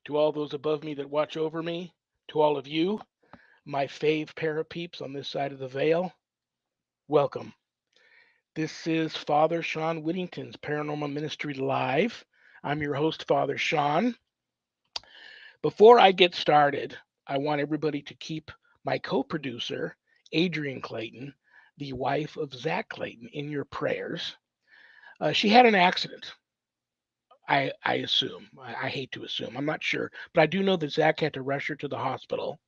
To all those above me that watch over me, to all of you, my fave pair of peeps on this side of the veil, welcome. This is Father Shawn Whittington's Paranormal Ministry Live. I'm your host, Father Shawn. Before I get started, I want everybody to keep my co producer, Adrienne Clayton, the wife of Zach Clayton, in your prayers. She had an accident, I assume. I hate to assume. I'm not sure. But I do know that Zach had to rush her to the hospital.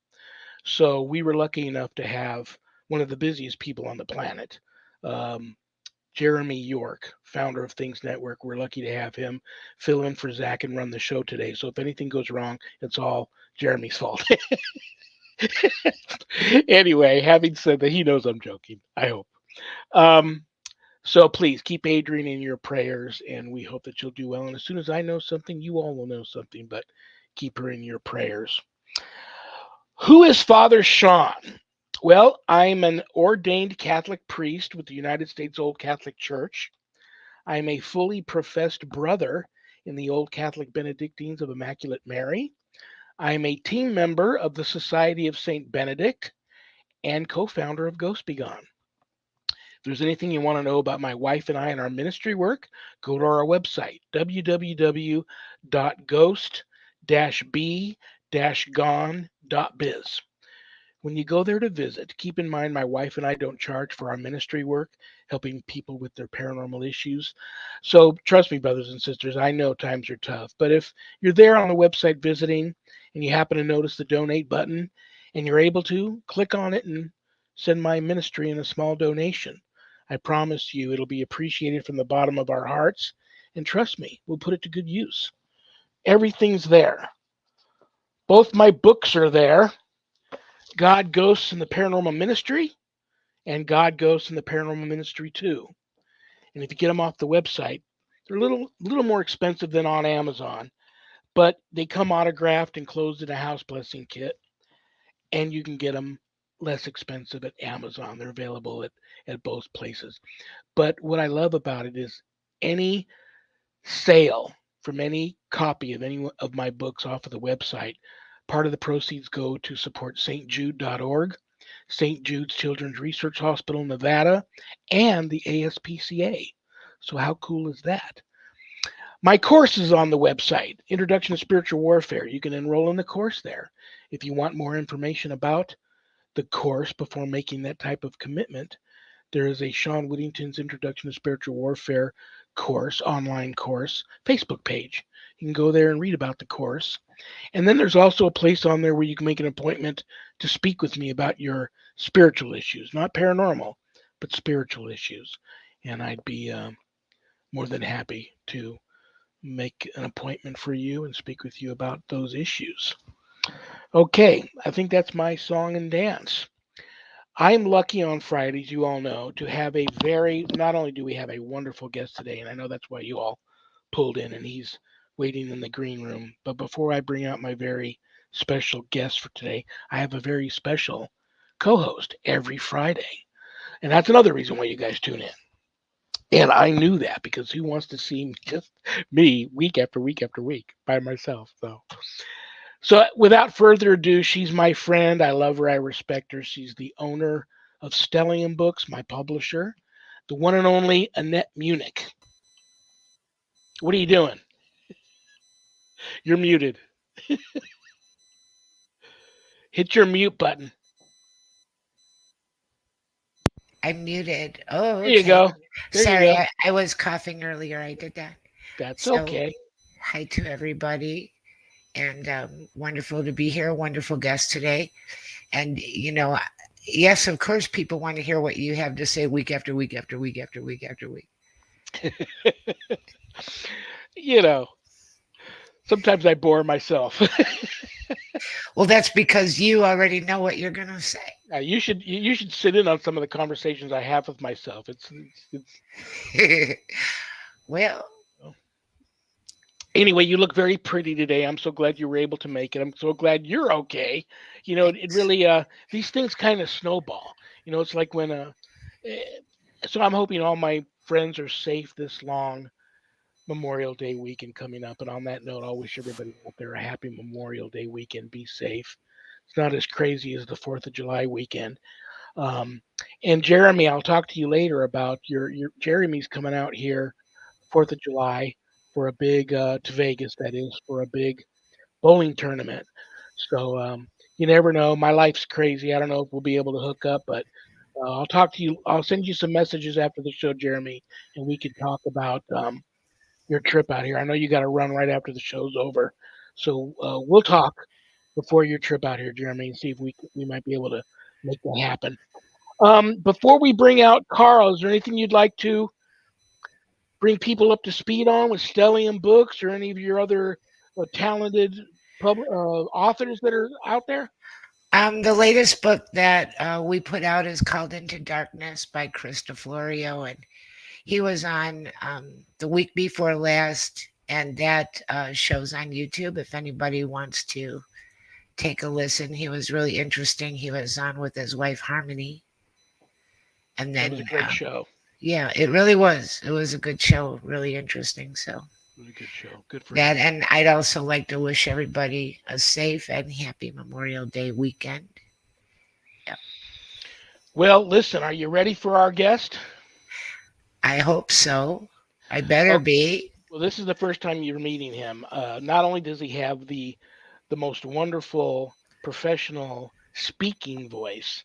So we were lucky enough to have one of the busiest people on the planet, um, Jeremy York, founder of Things Network. We're lucky to have him fill in for Zach and run the show today. So if anything goes wrong, it's all Jeremy's fault. Anyway, having said that, he knows I'm joking, I hope. Um, so please keep Adrienne in your prayers, and we hope that she'll do well. And as soon as I know something, you all will know something, but keep her in your prayers. Who is Father Shawn? Well, I'm an ordained Catholic priest with the United States Old Catholic Church. I'm a fully professed brother in the Old Catholic Benedictines of Immaculate Mary. I'm a team member of the Society of St. Benedict and co founder of Ghost Begone. If there's anything you want to know about my wife and I and our ministry work, go to our website, www.ghost-b-gone.biz. When you go there to visit, keep in mind my wife and I don't charge for our ministry work, helping people with their paranormal issues. So trust me, brothers and sisters, I know times are tough. But if you're there on the website visiting and you happen to notice the donate button and you're able to, click on it and send my ministry in a small donation. I promise you it'll be appreciated from the bottom of our hearts. And trust me, we'll put it to good use. Everything's there. Both my books are there. God, Ghosts, and the Paranormal Ministry, and God, Ghosts, and the Paranormal Ministry 2. And if you get them off the website, they're a little more expensive than on Amazon, but they come autographed and closed in a house blessing kit, and you can get them less expensive at Amazon. They're available at both places. But what I love about it is any sale from any copy of any of my books off of the website, part of the proceeds go to support stjude.org, St. Jude's Children's Research Hospital, Nevada, and the ASPCA. So, how cool is that? My course is on the website, Introduction to Spiritual Warfare. You can enroll in the course there. If you want more information about the course before making that type of commitment, there is a Shawn Whittington's Introduction to Spiritual Warfare course, online course, Facebook page. You can go there and read about the course. And then there's also a place on there where you can make an appointment to speak with me about your spiritual issues, not paranormal, but spiritual issues. And I'd be more than happy to make an appointment for you and speak with you about those issues. Okay, I think that's my song and dance. I'm lucky on Fridays, you all know, to have not only do we have a wonderful guest today, and I know that's why you all pulled in and he's waiting in the green room. But before I bring out my very special guest for today, I have a very special co host every Friday. And that's another reason why you guys tune in. And I knew that because who wants to see just me week after week after week by myself? So without further ado, she's my friend. I love her. I respect her. She's the owner of Stellium Books, my publisher, the one and only Annette Munich. What are you doing? You're muted. Hit your mute button. I'm muted. Oh, There you okay. go. There you Sorry, go. I was coughing earlier. I did that. That's So, okay. hi to everybody, and wonderful to be here. Wonderful guest today. And, yes, of course, people want to hear what you have to say week after week after week after week after week. You know, sometimes I bore myself. Well, that's because you already know what you're going to say. You should sit in on some of the conversations I have with myself. It's Well, Anyway, you look very pretty today. I'm so glad you were able to make it. I'm so glad you're okay. It thanks. really these things kind of snowball. It's like eh, so I'm hoping all my friends are safe this long Memorial Day weekend coming up. And on that note, I'll wish everybody out there a happy Memorial Day weekend. Be safe. It's not as crazy as the 4th of July weekend. Um, and Jeremy, I'll talk to you later about your Jeremy's coming out here 4th of July for a big to Vegas, that is, for a big bowling tournament. So you never know. My life's crazy. I don't know if we'll be able to hook up, but I'll talk to you. I'll send you some messages after the show, Jeremy, and we can talk about your trip out here. I know you got to run right after the show's over, so we'll talk before your trip out here, Jeremy, and see if we might be able to make that happen. Before we bring out Carl, is there anything you'd like to bring people up to speed on with Stellium Books or any of your other talented authors that are out there? The latest book that we put out is called Into Darkness by Krista Florio, and he was on the week before last, and that shows on YouTube if anybody wants to take a listen. He was really interesting. He was on with his wife Harmony, and That was a then great show. yeah, it really was. It was a good show, really interesting. So It was a good show. Good for that, him. and I'd also like to wish everybody a safe and happy Memorial Day weekend. Yep. Well, listen, are you ready for our guest? I hope so. I better Oh, be. well, this is the first time you're meeting him. Not only does he have the most wonderful professional speaking voice,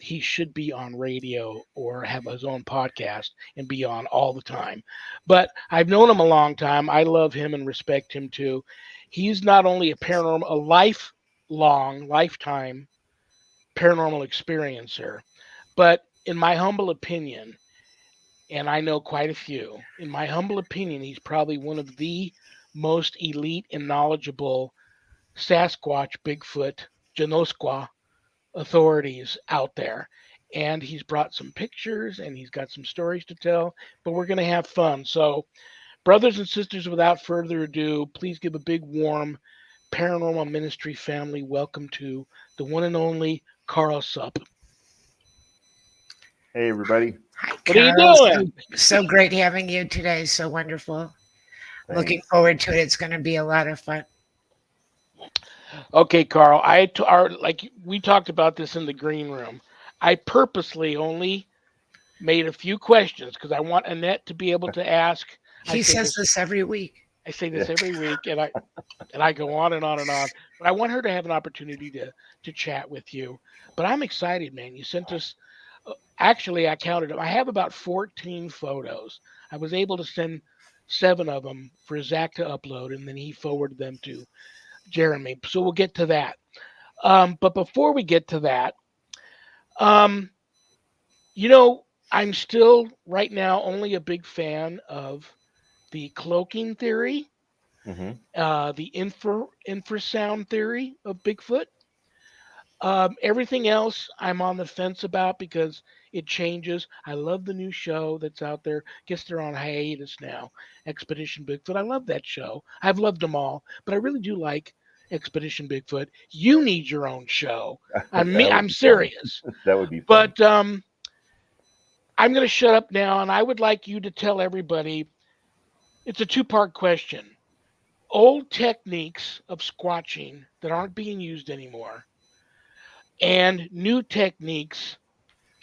he should be on radio or have his own podcast and be on all the time. But I've known him a long time. I love him and respect him too. He's not only a lifelong, lifetime paranormal experiencer, but in my humble opinion, and I know quite a few, in my humble opinion, he's probably one of the most elite and knowledgeable Sasquatch, Bigfoot, Janosqua authorities out there. And he's brought some pictures and he's got some stories to tell, but we're going to have fun. So, brothers and sisters, without further ado, please give a big, warm paranormal ministry family welcome to the one and only KARL SUP. Hey, everybody. Hi, What are you Carl. doing? So great having you today. So wonderful. Looking Thanks. forward to it. It's going to be a lot of fun. Okay, KARL, like we talked about this in the green room. I purposely only made a few questions because I want Annette to be able to ask. I He say says this this every week. I say Yeah. this every week, and I go on and on and on. But I want her to have an opportunity to chat with you. But I'm excited, man. You sent us. Actually, I counted them. I have about 14 photos. I was able to send 7 of them for Zach to upload, and then he forwarded them to Jeremy. So we'll get to that. But before we get to that, um, you know, I'm still right now only a big fan of the cloaking theory, hmm the infrasound theory of Bigfoot. Everything else I'm on the fence about because it changes. I love the new show that's out there. Guess they're on hiatus now. Expedition Bigfoot. I love that show. I've loved them all, but I really do like Expedition Bigfoot. You need your own show. That would I'm be fun. serious. That would be fun. But I'm going to shut up now, and I would like you to tell everybody. It's a two-part question. Old techniques of squatching that aren't being used anymore, and new techniques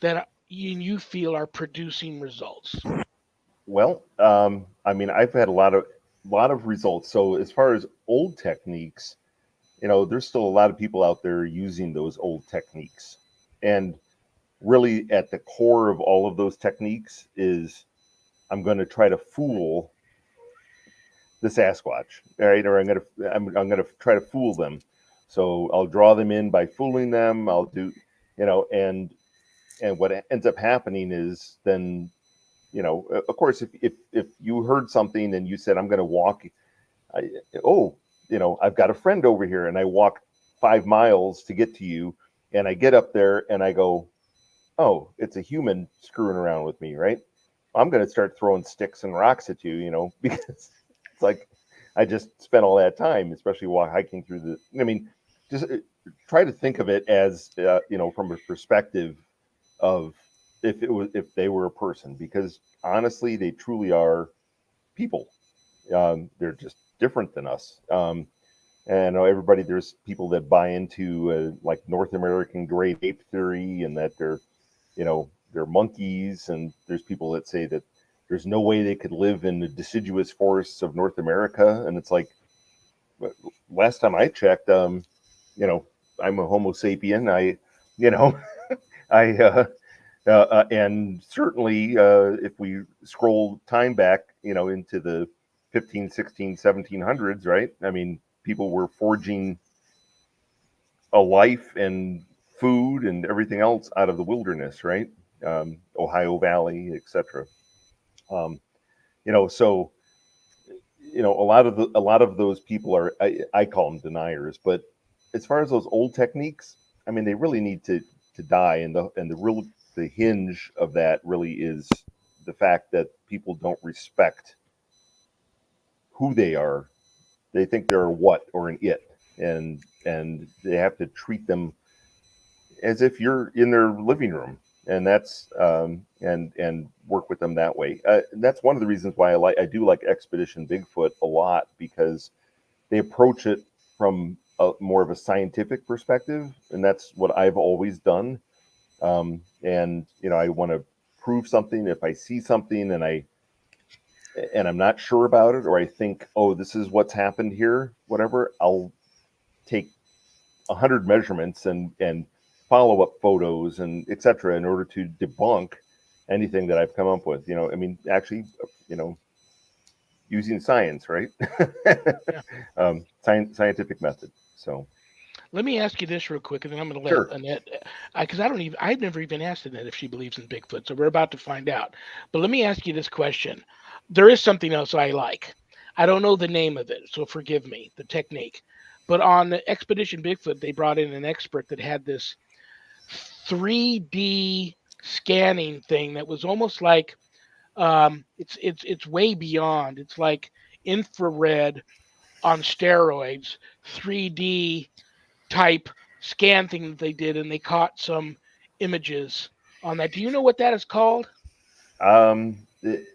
that you feel are producing results. Well, I mean, I've had a lot of results. So as far as old techniques, there's still a lot of people out there using those old techniques. And really at the core of all of those techniques is I'm going to try to fool the Sasquatch, right? Or I'm going to try to fool them. So I'll draw them in by fooling them. I'll do, and what ends up happening is then, of course, if you heard something and you said I'm going to walk, I, oh, I've got a friend over here, and I walk 5 miles to get to you, and I get up there and I go, oh, it's a human screwing around with me, right? I'm going to start throwing sticks and rocks at you, because it's like I just spent all that time, especially while hiking through I mean, just try to think of it as, from a perspective of if they were a person, because honestly, they truly are people. They're just different than us. And I know everybody, there's people that buy into like North American great ape theory, and that they're monkeys. And there's people that say that there's no way they could live in the deciduous forests of North America. And it's like, last time I checked, I'm a Homo sapien. You know, and certainly if we scroll time back, into the 15, 16, 1700s, right? I mean, people were forging a life and food and everything else out of the wilderness, right? Ohio Valley, etc. So a lot of those people are, I call them deniers. But as far as those old techniques, I mean, they really need to die, and the hinge of that really is the fact that people don't respect who they are. They think they're a what or an it, and they have to treat them as if you're in their living room, and that's and work with them that way. That's one of the reasons why I do like Expedition Bigfoot a lot, because they approach it from more of a scientific perspective, and that's what I've always done. And I want to prove something. If I see something and I'm not sure about it, or I think, oh, this is what's happened here, whatever, I'll take 100 measurements and follow up photos and etc. in order to debunk anything that I've come up with. I mean, actually, using science, right? Yeah. Scientific method. So Let me ask you this real quick, and then I'm going to let sure. Annette, because I've never even asked Annette if she believes in Bigfoot, so we're about to find out. But let me ask you this question. There is something else I like. I don't know the name of it, so forgive me, the technique. But on Expedition Bigfoot, they brought in an expert that had this 3D scanning thing that was almost like it's way beyond. It's like infrared on steroids, 3D type scan thing that they did, and they caught some images on that. Do you know what that is called?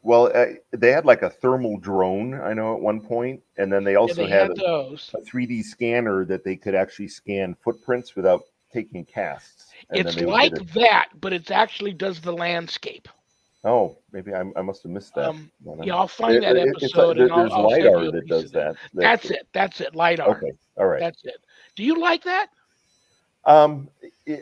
Well, they had like a thermal drone, I know, at one point, and then they Yeah, also they had had those. a 3D scanner that they could actually scan footprints without taking casts, and then It's they would get like it. that, but it actually does the landscape. Oh, maybe I must have missed that. Yeah, I'll find that episode and There's I'll send you lidar a that piece does of that. that. That's it. That's it. LiDAR. Okay, all right. That's it. Do you like that? Um,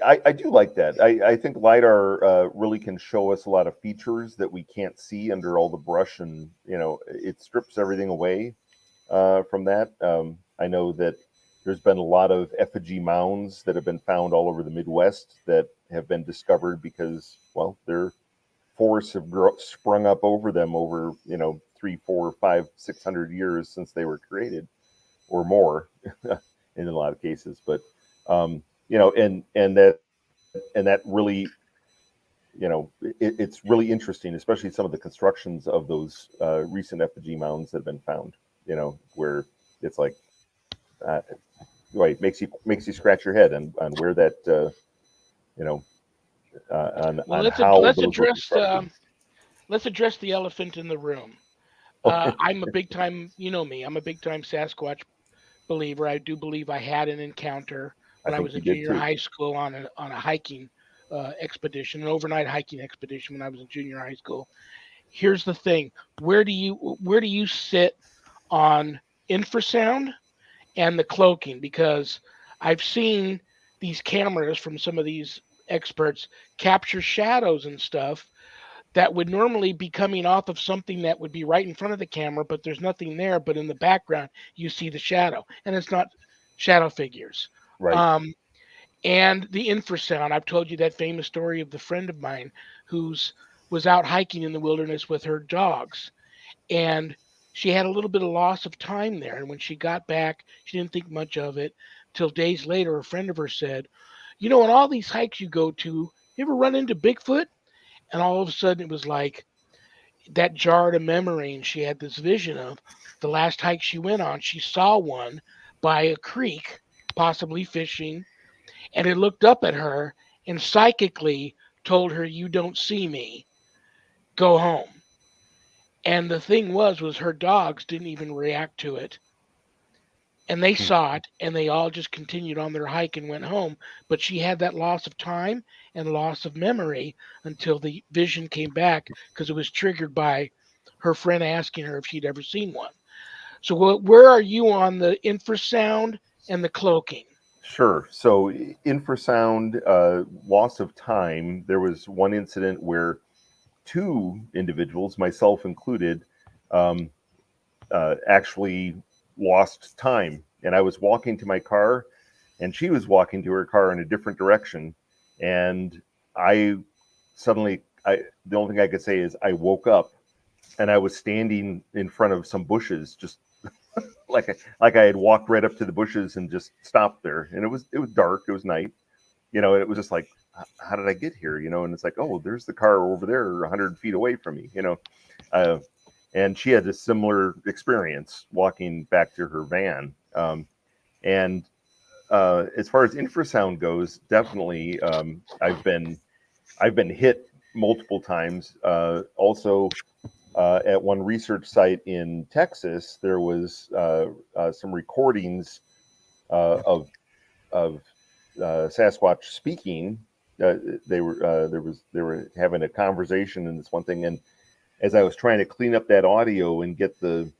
I do like that. I think lidar really can show us a lot of features that we can't see under all the brush, and it strips everything away from that. I know that there's been a lot of effigy mounds that have been found all over the Midwest that have been discovered because, well, their forests have sprung up over them over 3, 4, 5, 600 years since they were created, or more, in a lot of cases. But and that really, it's really interesting, especially some of the constructions of those recent effigy mounds that have been found. Where it's like, uh, right, makes you scratch your head on where that, Well, on how those were constructed. let's address the elephant in the room. I'm a big time, you know me, I'm a big time Sasquatch believer. I do believe I had an encounter I when I think was you in did junior too. high school on a hiking expedition, an overnight hiking expedition when I was in junior high school. Here's the thing: where do you sit on infrasound and the cloaking? Because I've seen these cameras from some of these experts capture shadows and stuff that would normally be coming off of something that would be right in front of the camera, but there's nothing there. But in the background, you see the shadow, and it's not shadow figures. Right. Um, and the infrasound. I've told you that famous story of the friend of mine who's was out hiking in the wilderness with her dogs, and she had a little bit of loss of time there. And when she got back, she didn't think much of it. Till days later, a friend of hers said, on all these hikes you go to, you ever run into Bigfoot? And all of a sudden, it was like that jarred a memory, and she had this vision of the last hike she went on. She saw one by a creek, possibly fishing, and it looked up at her and psychically told her, "You don't see me. Go home." And the thing was her dogs didn't even react to it. And they Hmm. saw it and they all just continued on their hike and went home. But she had that loss of time and loss of memory until the vision came back because it was triggered by her friend asking her if she'd ever seen one. So where are you on the infrasound and the cloaking? Sure. So infrasound, loss of time. There was one incident where two individuals, myself included, um, actually lost time. And I was walking to my car, and she was walking to her car in a different direction. And I suddenly, the only thing I could say is I woke up, and I was standing in front of some bushes, just like I had walked right up to the bushes and just stopped there. And it was dark, it was night, and it was just like, how did I get here? And it's like, oh, there's the car over there 100 feet away from me. uh, and she had a similar experience walking back to her van. And as far as infrasound goes, definitely, I've been hit multiple times. Also, at one research site in Texas, there was some recordings of Sasquatch speaking. They were having a conversation and this one thing, and as I was trying to clean up that audio and get the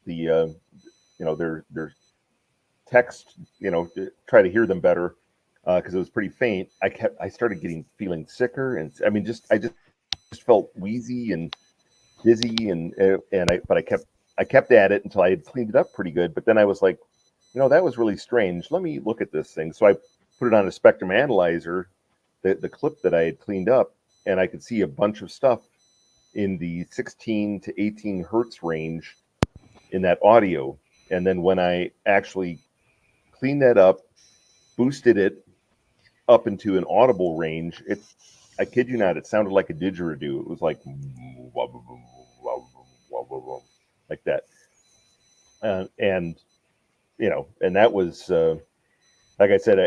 their text, to try to hear them better, because it was pretty faint. I started feeling sicker, and I mean, I just felt wheezy and dizzy, but I kept at it until I had cleaned it up pretty good. But then I was like, that was really strange. Let me look at this thing. So I put it on a spectrum analyzer, the clip that I had cleaned up, and I could see a bunch of stuff in the 16 to 18 hertz range in that audio. And then when I actually cleaned that up, boosted it up into an audible range, I kid you not, it sounded like a didgeridoo. It was like like that. And and that was, like I said,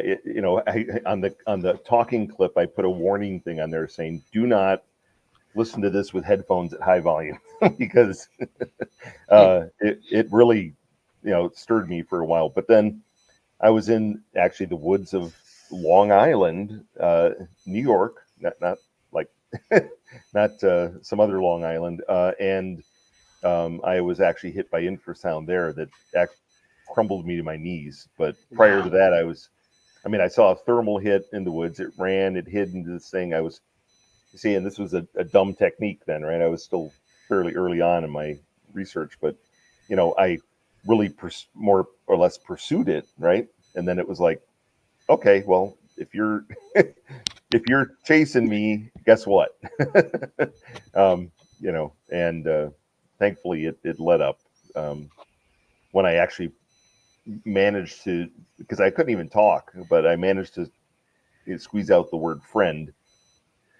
on the talking clip, I put a warning thing on there saying, "Do not listen to this with headphones at high volume," because it really, stirred me for a while. But then I was in actually the woods of Long Island, New York, not like not some other Long Island, and I was actually hit by infrasound there that crumbled me to my knees. But prior to Wow. that, I saw a thermal hit in the woods. It hid into this thing. I was seeing this was a dumb technique then, right? I was still fairly early on in my research, but I really more or less pursued it, right? And then it was like, okay, well, if you're if you're chasing me, guess what? And thankfully it let up, when I actually managed to, because I couldn't even talk, but I managed to squeeze out the word friend.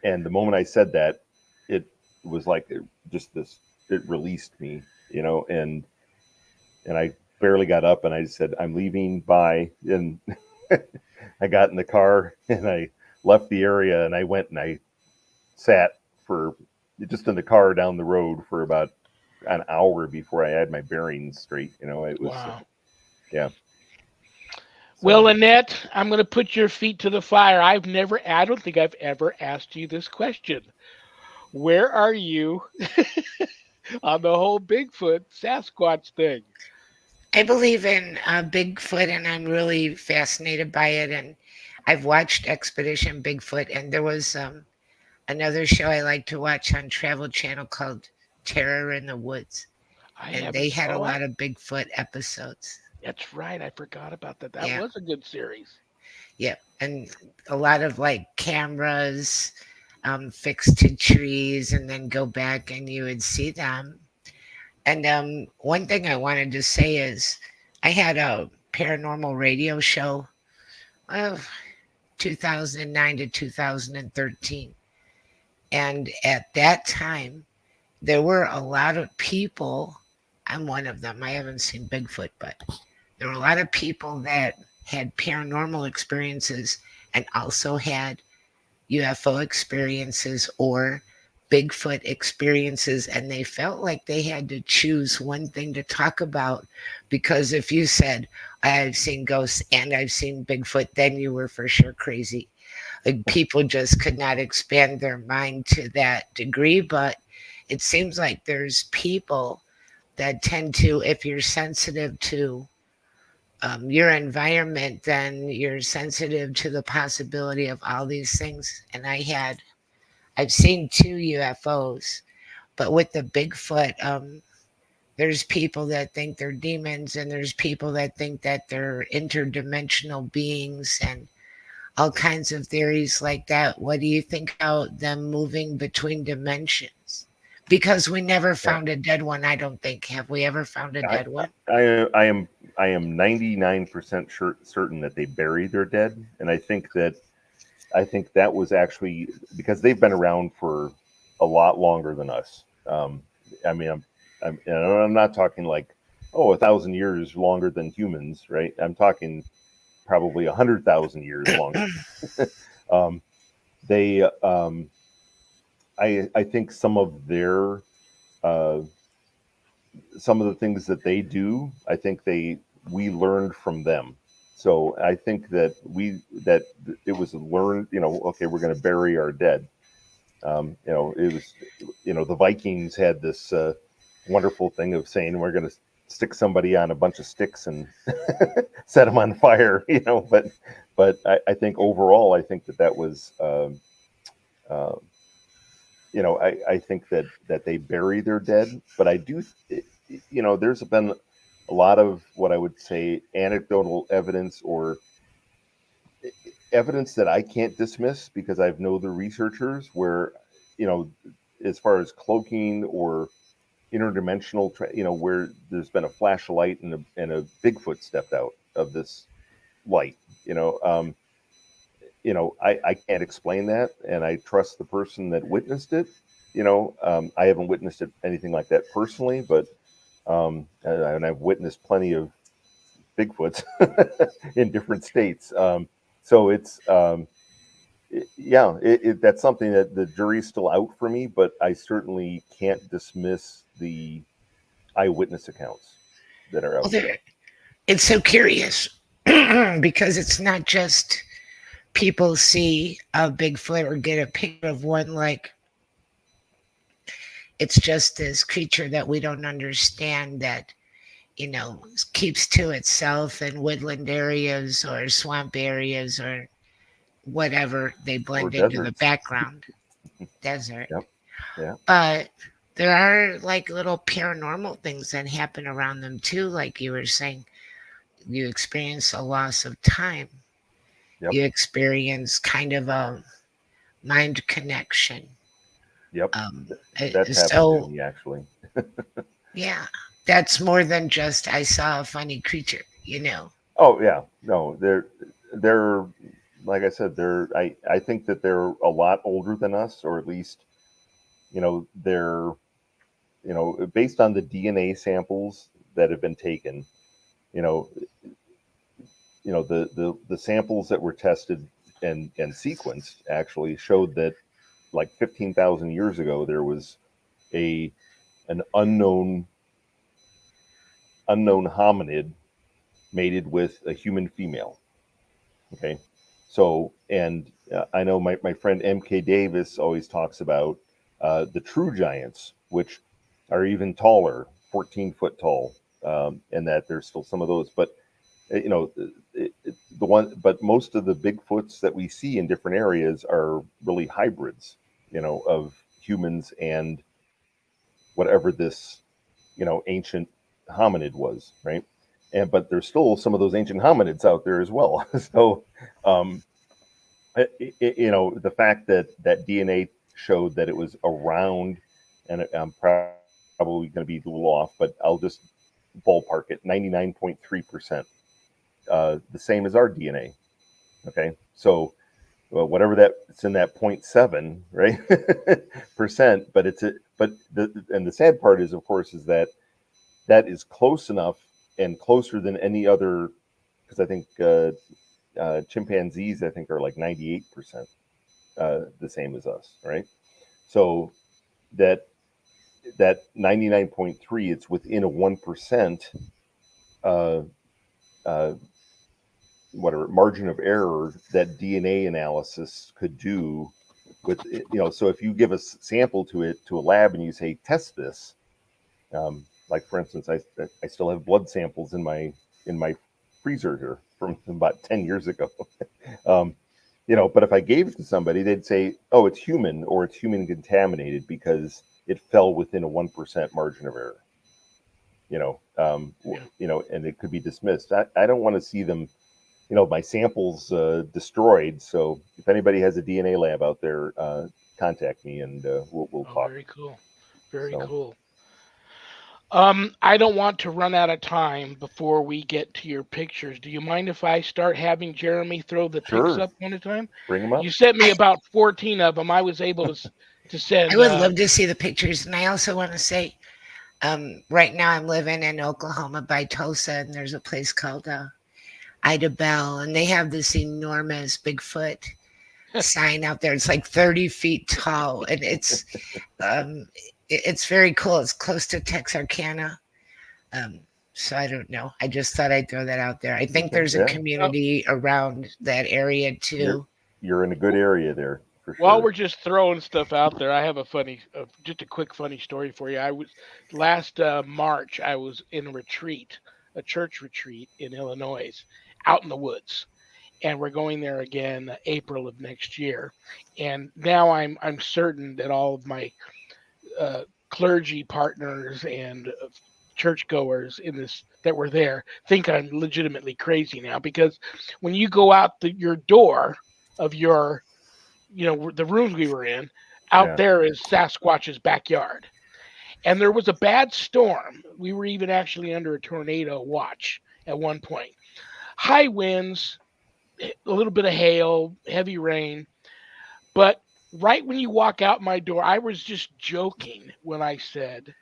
And the moment I said that, it was like it released me, and I barely got up, and I said, I'm leaving, bye. And I got in the car and I left the area, and I went and I sat for just in the car down the road for about an hour before I had my bearings straight. It was, Wow. yeah. Well, So, Annette, I'm going to put your feet to the fire. I don't think I've ever asked you this question. Where are you on the whole Bigfoot Sasquatch thing? I believe in Bigfoot, and I'm really fascinated by it. And I've watched Expedition Bigfoot, and there was another show I like to watch on Travel Channel called Terror in the Woods, I and haven't they had a saw it. lot of Bigfoot episodes. That's right. I forgot about that. That Yeah, was a good series. yeah, and a lot of like cameras fixed to trees, and then go back and you would see them. And one thing I wanted to say is I had a paranormal radio show of 2009 to 2013. And at that time, there were a lot of people. I'm one of them. I haven't seen Bigfoot, but there were a lot of people that had paranormal experiences and also had UFO experiences or Bigfoot experiences, and they felt like they had to choose one thing to talk about, because if you said, I've seen ghosts and I've seen Bigfoot, then you were for sure crazy. Like, people just could not expand their mind to that degree. But it seems like there's people that tend to, if you're sensitive to your environment, then you're sensitive to the possibility of all these things. And I've seen 2 UFOs, but with the Bigfoot, there's people that think they're demons, and there's people that think that they're interdimensional beings, and all kinds of theories like that. What do you think about them moving between dimensions? Because we never Yeah. found a dead one, I don't think. Have we ever found a dead one? I am 99% certain that they bury their dead, and I think that was actually because they've been around for a lot longer than us. I mean, I'm not talking like 1,000 years longer than humans, right? I'm talking probably 100,000 years longer. They, I think some of their uh, some of the things that they do, I think we learned from them. So I think that it was learned. Okay, we're going to bury our dead. It was, the Vikings had this wonderful thing of saying we're going to stick somebody on a bunch of sticks and set them on fire. But I think overall, I think that was. I think that they bury their dead, but I do, there's been a lot of what I would say anecdotal evidence or evidence that I can't dismiss because I know the researchers where, as far as cloaking or interdimensional, where there's been a flash of light and a Bigfoot stepped out of this light, I can't explain that, and I trust the person that witnessed it. I haven't witnessed anything like that personally, but and I've witnessed plenty of Bigfoots in different states. So it's that's something that the jury's still out for me, but I certainly can't dismiss the eyewitness accounts that are out there. It's so curious because it's not just people see a Bigfoot or get a picture of one, like it's just this creature that we don't understand, that keeps to itself in woodland areas or swamp areas or whatever. They blend into the background. Desert. Yep. Yeah. But there are like little paranormal things that happen around them too. Like you were saying, you experience a loss of time. Yep. You experience kind of a mind connection. Yep. That's happened to me, actually. Yeah, that's more than just I saw a funny creature, Oh yeah, no, they're like I said, I think that they're a lot older than us, or at least, they're, based on the DNA samples that have been taken, the samples that were tested and sequenced actually showed that like 15,000 years ago there was an unknown hominid mated with a human female. Okay. So, and I know my friend MK Davis always talks about the true giants, which are even taller, 14 foot tall, and that there's still some of those. But, but most of the Bigfoots that we see in different areas are really hybrids, of humans and whatever this, ancient hominid was, right? But there's still some of those ancient hominids out there as well. So, the fact that DNA showed that it was around, and I'm probably going to be a little off, but I'll just ballpark it 99.3%, the same as our DNA. Okay, so whatever it's in that 0.7, right, percent, but the sad part is, of course, is that is close enough and closer than any other, because I think chimpanzees, I think, are like 98% the same as us, right? So that 99.3, it's within a 1% uh, uh, whatever margin of error that DNA analysis could do with, so if you give a sample to a lab and you say test this, like for instance, I still have blood samples in my freezer here from about 10 years ago. But if I gave it to somebody, they'd say, oh, it's human, or it's human contaminated because it fell within a 1% margin of error. And it could be dismissed. I don't want to see them, my samples destroyed. So if anybody has a DNA lab out there, contact me and we'll talk. Very cool. Very cool. I don't want to run out of time before we get to your pictures. Do you mind if I start having Jeremy throw the pics up one at a time? Bring them up. You sent me about 14 of them. I was able to send. I would love to see the pictures. And I also want to say, right now I'm living in Oklahoma by Tulsa, and there's a place called Ida Bell, and they have this enormous Bigfoot sign out there. It's like 30 feet tall, and it's very cool. It's close to Texarkana. So I don't know. I just thought I'd throw that out there. I think there's a community around that area too. You're in a good area there. For sure. While we're just throwing stuff out there, I have just a quick funny story for you. Last March, I was in a church retreat in Illinois, out in the woods, and we're going there again April of next year. And now I'm certain that all of my clergy partners and churchgoers that were there think I'm legitimately crazy now, because when you go out your door of your, the rooms we were in, out there is Sasquatch's backyard. And there was a bad storm. We were even actually under a tornado watch at one point. High winds, a little bit of hail, heavy rain. But right when you walk out my door, I was just joking when I said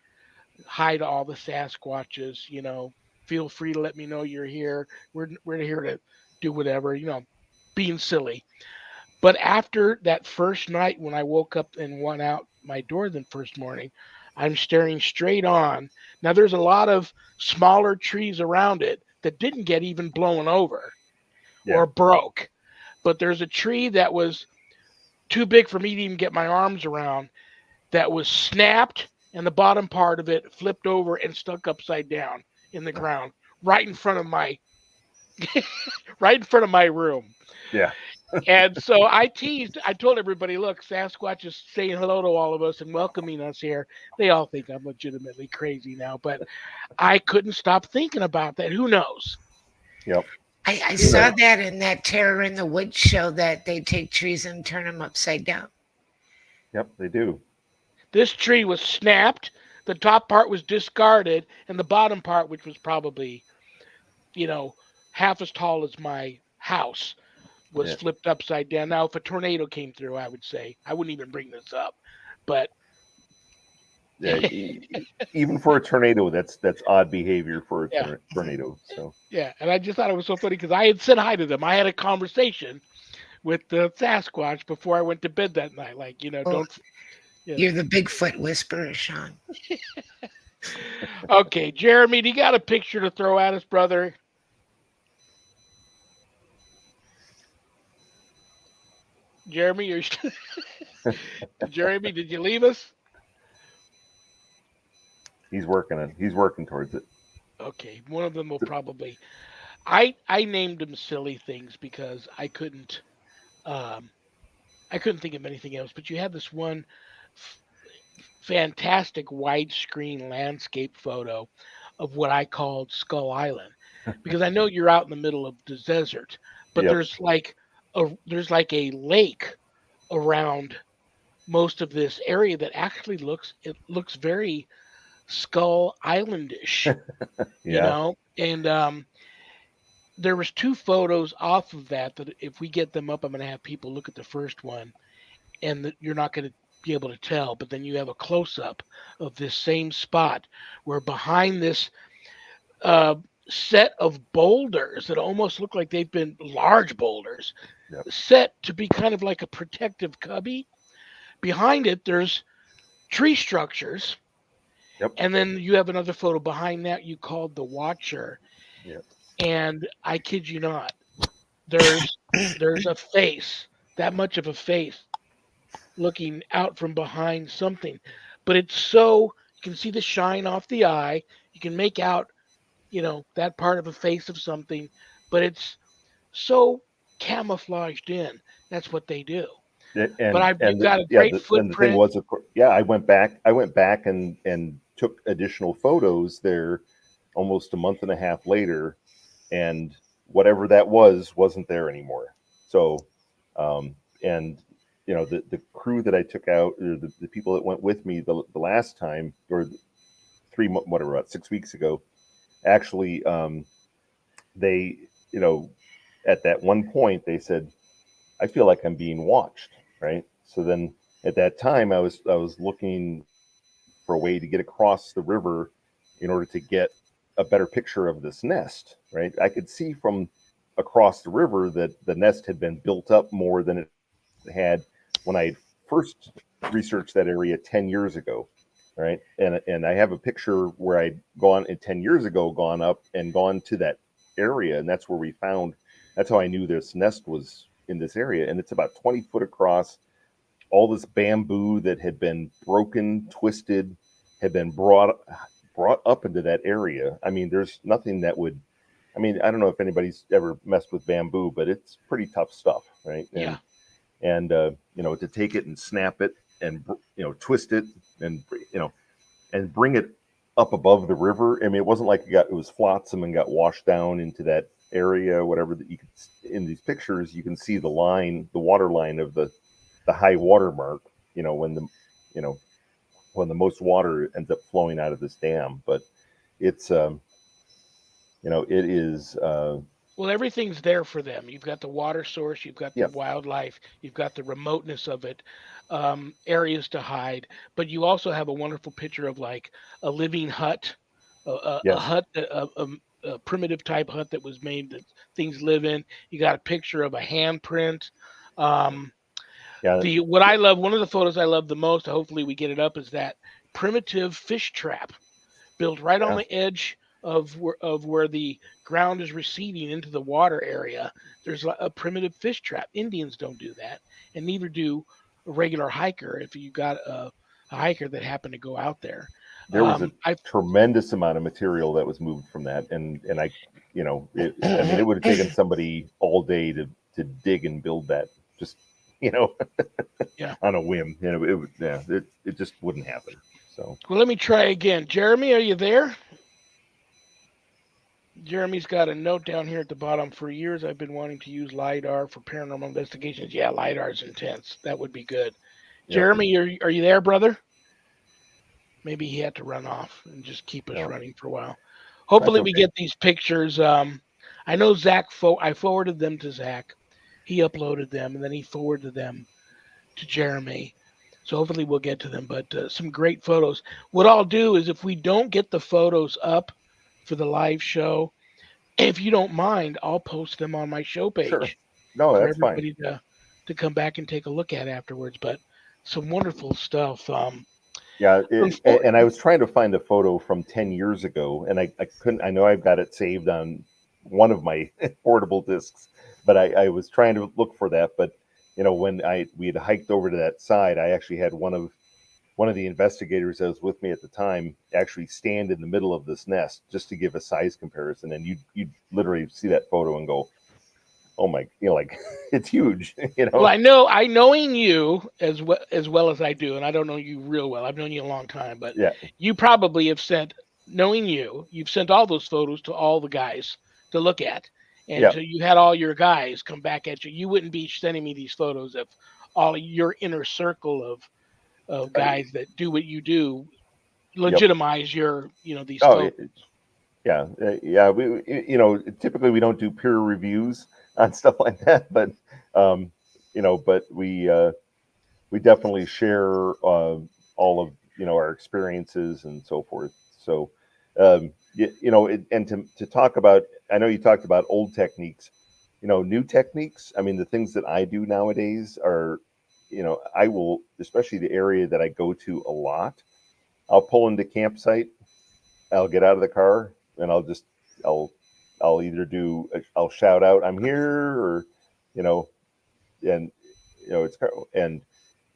hi to all the Sasquatches, feel free to let me know you're here. We're here to do whatever, being silly. But after that first night when I woke up and went out my door the first morning, I'm staring straight on. Now there's a lot of smaller trees around it that didn't get even blown over or broke. But there's a tree that was too big for me to even get my arms around, that was snapped, and the bottom part of it flipped over and stuck upside down in the ground, right in front of my room. Yeah. And so I told everybody, look, Sasquatch is saying hello to all of us and welcoming us here. They all think I'm legitimately crazy now, but I couldn't stop thinking about that. Who knows? Yep. I saw that in that Terror in the Woods show, that they take trees and turn them upside down. Yep, they do. This tree was snapped. The top part was discarded, and the bottom part, which was probably, half as tall as my house, was flipped upside down. Now, if a tornado came through, I would say I wouldn't even bring this up, but even for a tornado, that's odd behavior for a tornado. So and I just thought it was so funny because I had said hi to them. I had a conversation with the Sasquatch before I went to bed that night. Like, don't. You're the Bigfoot whisperer, Shawn. Okay, Jeremy, do you got a picture to throw at us, brother? Jeremy, Jeremy, did you leave us? He's working towards it. Okay, one of them will probably. I named them silly things because I couldn't think of anything else. But you had this one fantastic widescreen landscape photo of what I called Skull Island, because I know you're out in the middle of the desert, but there's like a lake around most of this area that actually looks very Skull Islandish, and there was two photos off of that if we get them up, I'm going to have people look at the first one, and you're not going to be able to tell, but then you have a close-up of this same spot where behind this set of boulders that almost look like they've been large boulders, set to be kind of like a protective cubby. Behind it, there's tree structures. Yep. And then you have another photo behind that you called the Watcher. Yep. And I kid you not, there's a face, that much of a face looking out from behind something. But it's so you can see the shine off the eye. You can make out, that part of a face of something, but it's so camouflaged in. That's what they do. But you've got a great And the thing footprint. was, of course, yeah, I went back and took additional photos there almost a month and a half later, and whatever that wasn't there anymore. So, and the crew that I took out, or the people that went with me the last time, or whatever, about 6 weeks ago, actually, they, at that one point they said, I feel like I'm being watched, right? So then at that time I was looking for a way to get across the river in order to get a better picture of this nest, right? I could see from across the river that the nest had been built up more than it had when I first researched that area 10 years ago, right? And I have a picture where I'd gone 10 years ago, gone up and gone to that area, and that's where we found. That's how I knew this nest was in this area, and it's about 20 foot across. All this bamboo that had been broken, twisted, had been brought up into that area. I mean, there's nothing that would. I mean, I don't know if anybody's ever messed with bamboo, but it's pretty tough stuff, right? Yeah. And to take it and snap it and twist it and and bring it up above the river. I mean, it wasn't like it was flotsam and got washed down into that area, whatever. That you could, in these pictures, you can see the water line of the high water mark. When the most water ends up flowing out of this dam. But it's it is. Well, everything's there for them. You've got the water source, you've got the Yeah. wildlife, you've got the remoteness of it, areas to hide. But you also have a wonderful picture of like a living hut, a Yes. hut, a primitive type hut that was made that things live in. You got a picture of a handprint. Um, Yeah. what I love, one of the photos I love the most, hopefully we get it up, is that primitive fish trap built right on Yeah. the edge of where the ground is receding into the water area. There's a primitive fish trap. Indians don't do that, and neither do a regular hiker. If you got a hiker that happened to go out there, There was a I tremendous amount of material that was moved from that, and I, I mean, it would have taken somebody all day to dig and build that, just yeah. on a whim. It just wouldn't happen. So Well, let me try again. Jeremy, are you there? Jeremy's got a note down here at the bottom. For years, I've been wanting to use LiDAR for paranormal investigations. Yeah, LiDAR's intense. That would be good. yep. Jeremy, are you there, brother? Maybe he had to run off and just keep us No, running for a while. that's Hopefully, we okay. get these pictures. I know Zach. I forwarded them to Zach. He uploaded them and then he forwarded them to Jeremy. So hopefully we'll get to them. But some great photos. What I'll do is if we don't get the photos up for the live show, if you don't mind, I'll post them on my show Sure. page No, for that's fine. everybody to come back and take a look at afterwards. But some wonderful stuff. Yeah, Unfor- and I was trying to find a photo from 10 years ago, and I couldn't. I know I've got it saved on one of my portable discs, but I was trying to look for that. But when we had hiked over to that side, I actually had one of the investigators that was with me at the time actually stand in the middle of this nest just to give a size comparison, and you'd literally see that photo and go, "Oh my," like it's huge, Well, I knowing you as well as I do, and I don't know you real well. I've known you a long time, but Yeah, you probably have sent, knowing you've sent all those photos to all the guys to look at, and yeah. so you had all your guys come back at you. You wouldn't be sending me these photos if all of your inner circle of guys that do what you do Yep. legitimize your these Oh, photos. yeah, yeah. Typically we don't do peer reviews on stuff like that, but um, but we definitely share all of our experiences and so forth. So and to talk about, I know you talked about old techniques, new techniques. I mean, the things that I do nowadays are I will, especially the area that I go to a lot, I'll pull into campsite, I'll get out of the car, and I'll either I'll shout out, I'm here, or, and, it's, and,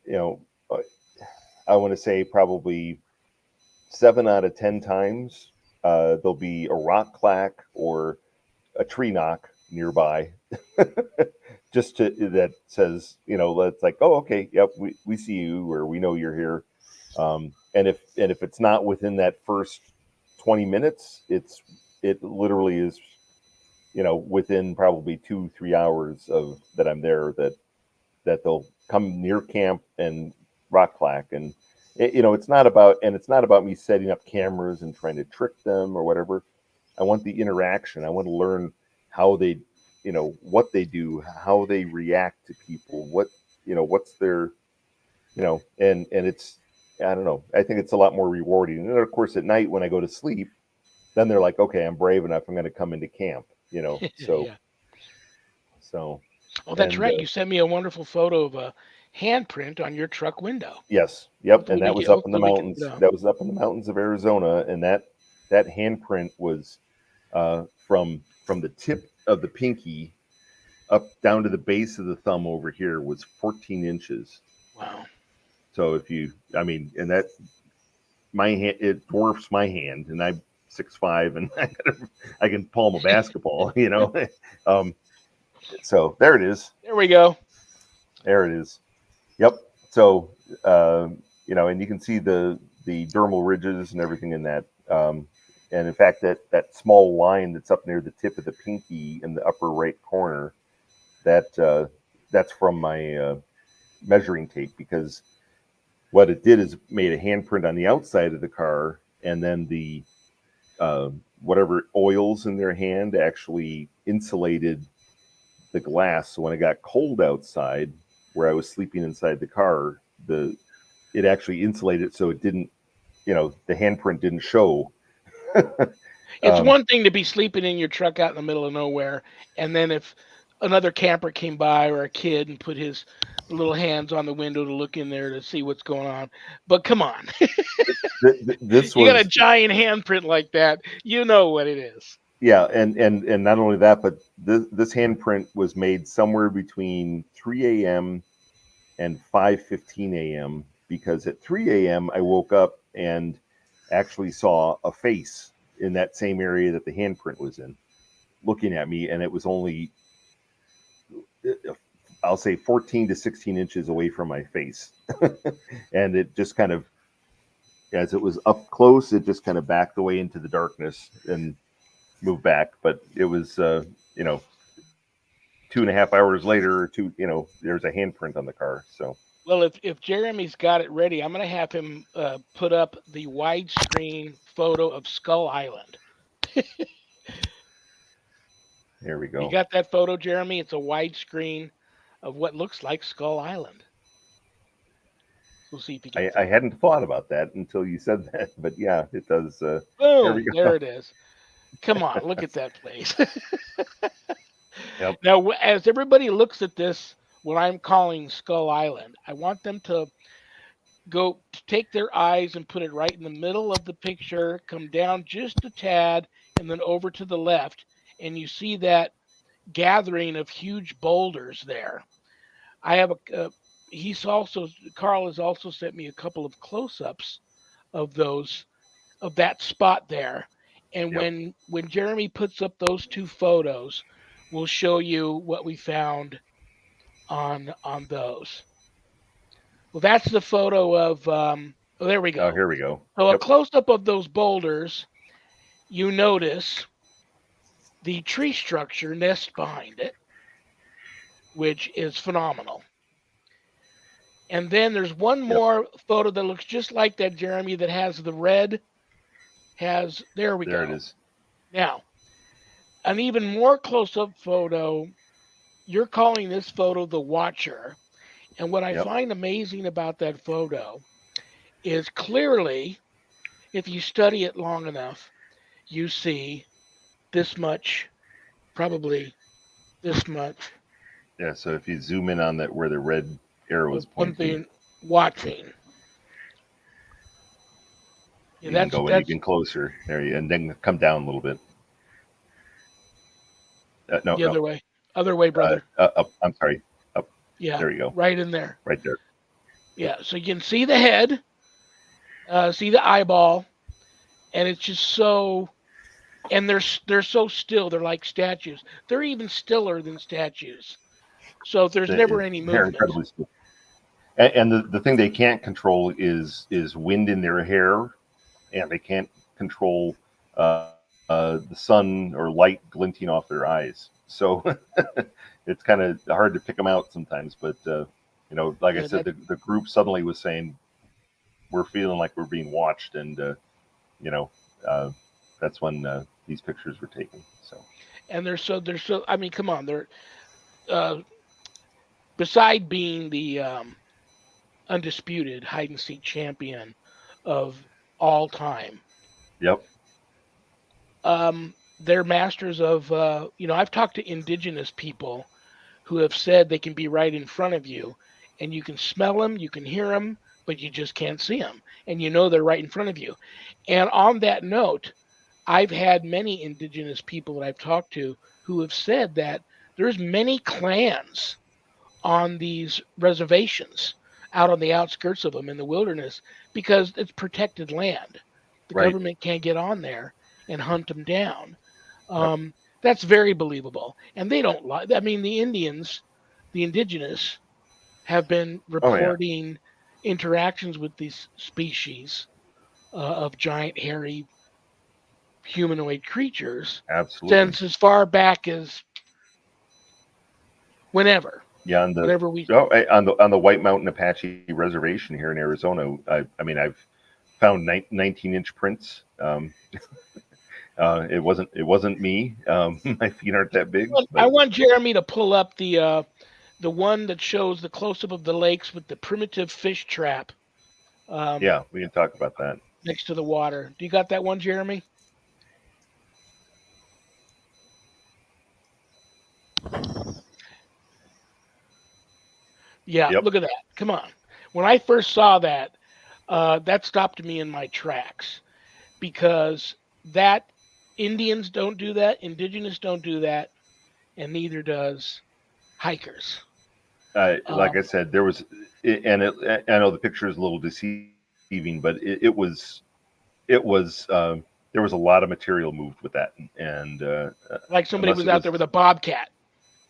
you know, I want to say probably 7 out of 10 times, there'll be a rock clack or a tree knock nearby, just that says, it's like, oh, okay, yep, we see you, or we know you're here. And if it's not within that first 20 minutes, it literally is, within probably 2-3 hours of that I'm there, that they'll come near camp and rock clack. And it's not about me setting up cameras and trying to trick them or whatever. I want the interaction. I want to learn how they, what they do, how they react to people, what's their, and it's, I don't know. I think it's a lot more rewarding. And then, of course, at night when I go to sleep, then they're like, okay, I'm brave enough. I'm going to come into camp, so, Yeah. so. Oh, that's right. You sent me a wonderful photo of a handprint on your truck window. Yes. Yep. Hopefully And that was up in the mountains. That was up in the mountains of Arizona. And that handprint was from the tip of the pinky up down to the base of the thumb over here was 14 inches. Wow. So and that, my hand, it dwarfs my hand, and I'm 6'5", and I can palm a basketball, So there it is. There we go. There it is. Yep. So, and you can see the dermal ridges and everything in that. And in fact, that small line that's up near the tip of the pinky in the upper right corner, that's from my measuring tape, because what it did is made a handprint on the outside of the car, and then the whatever oils in their hand actually insulated the glass. So when it got cold outside, where I was sleeping inside the car, it actually insulated, so it didn't, the handprint didn't show. It's one thing to be sleeping in your truck out in the middle of nowhere, and then if another camper came by or a kid and put his little hands on the window to look in there to see what's going on. But come on, you got a giant handprint like that, you know what it is. Yeah, and not only that, but this handprint was made somewhere between 3 a.m. and 5:15 a.m. because at 3 a.m. I woke up and actually saw a face in that same area that the handprint was in, looking at me, and it was only, I'll say, 14 to 16 inches away from my face. And it just kind of, as it was up close, it just kind of backed away into the darkness and moved back. But it was, 2.5 hours later, there's a handprint on the car. So, well, if Jeremy's got it ready, I'm going to have him put up the widescreen photo of Skull Island. There we go. You got that photo, Jeremy? It's a widescreen of what looks like Skull Island. We'll see if you can. I hadn't thought about that until you said that, but yeah, it does. Boom! There it is. Come on, look at that place. Yep. Now, as everybody looks at this, what I'm calling Skull Island, I want them to take their eyes and put it right in the middle of the picture, come down just a tad, and then over to the left, and you see that gathering of huge boulders there. I have Karl has also sent me a couple of close-ups of that spot there. And Yep. when Jeremy puts up those two photos, we'll show you what we found on those. Well, that's the photo of there we go. Oh, here we go. So a close-up of those boulders, you notice the tree structure nest behind it, which is phenomenal. And then there's one more photo that looks just like that, Jeremy, that has the red. There we go. There it is. Now, an even more close-up photo, you're calling this photo the Watcher. And what I find amazing about that photo is clearly, if you study it long enough, you see this much, probably this much. Yeah, so if you zoom in on that where the red arrow is one pointing. thing watching. Yeah, You can go in that's even closer there, and then come down a little bit. No, the no, other way, brother. up. I'm sorry, up. Yeah, There you go, right in there. right there. Yeah, so you can see the head, see the eyeball, and it's just so. And they're so still. They're like statues. They're even stiller than statues. So there's never any They're movement. incredibly still. And the thing they can't control is wind in their hair, and they can't control the sun or light glinting off their eyes. So it's kind of hard to pick them out sometimes. But like I Yeah, said, the group suddenly was saying we're feeling like we're being watched, and you know that's when these pictures were taken. So and they're so. I mean, come on. They're uh, beside being the undisputed hide and seek champion of all time. yep, They're masters of. I've talked to indigenous people who have said they can be right in front of you, and you can smell them, you can hear them, but you just can't see them, and you know they're right in front of you. And on that note, I've had many indigenous people that I've talked to who have said that there's many clans on these reservations out on the outskirts of them in the wilderness because it's protected land. The right, government can't get on there and hunt them down. yep, That's very believable. And they don't lie. I mean, the indigenous, have been oh yeah, reporting interactions with these species of giant, hairy, humanoid creatures absolutely. since as far back as whenever, Yeah, whenever we. on the White Mountain Apache Reservation here in Arizona, I mean I've found 19-inch prints. It wasn't me. My feet aren't that big, I but want Jeremy to pull up the one that shows the close up of the lakes with the primitive fish trap um, yeah, we can talk about that. next to the water. Do you got that one, Jeremy? Yeah, Yep. look at that. Come on. When I first saw that, that stopped me in my tracks because that Indians don't do that, indigenous don't do that, and neither does hikers. Like I Um, said, there was, and I know the picture is a little deceiving, but there was a lot of material moved with that, and like somebody unless was it out there was, with a bobcat.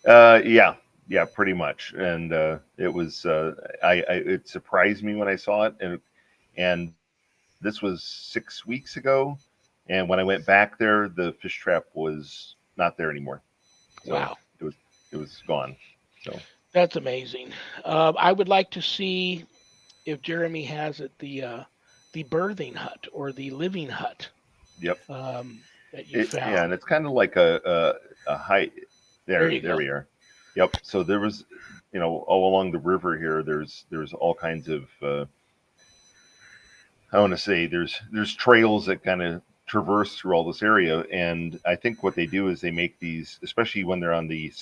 yeah, yeah, pretty much, and it was, it surprised me when I saw it, and this was 6 weeks ago, and when I went back there, the fish trap was not there anymore, so Wow, it was gone. So that's amazing. I would like to see if Jeremy has it the birthing hut or the living hut yep. that you Yeah, found. and it's kind of like a height. There There, you there go. we are. Yep. So there was, all along the river here. There's all kinds of. I want to say there's trails that kind of traverse through all this area, and I think what they do is they make these, especially when they're on the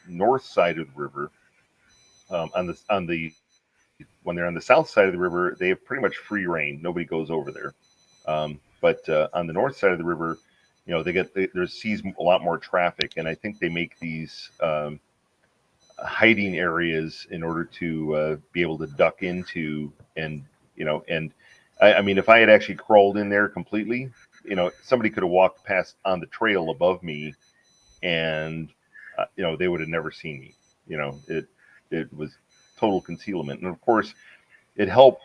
north side of the river. On the when they're on the south side of the river, they have pretty much free reign. Nobody goes over there. But on the north side of the river, there's sees a lot more traffic, and I think they make these hiding areas in order to be able to duck into, and I mean, if I had actually crawled in there completely, somebody could have walked past on the trail above me, and they would have never seen me. It was total concealment, and of course, it helped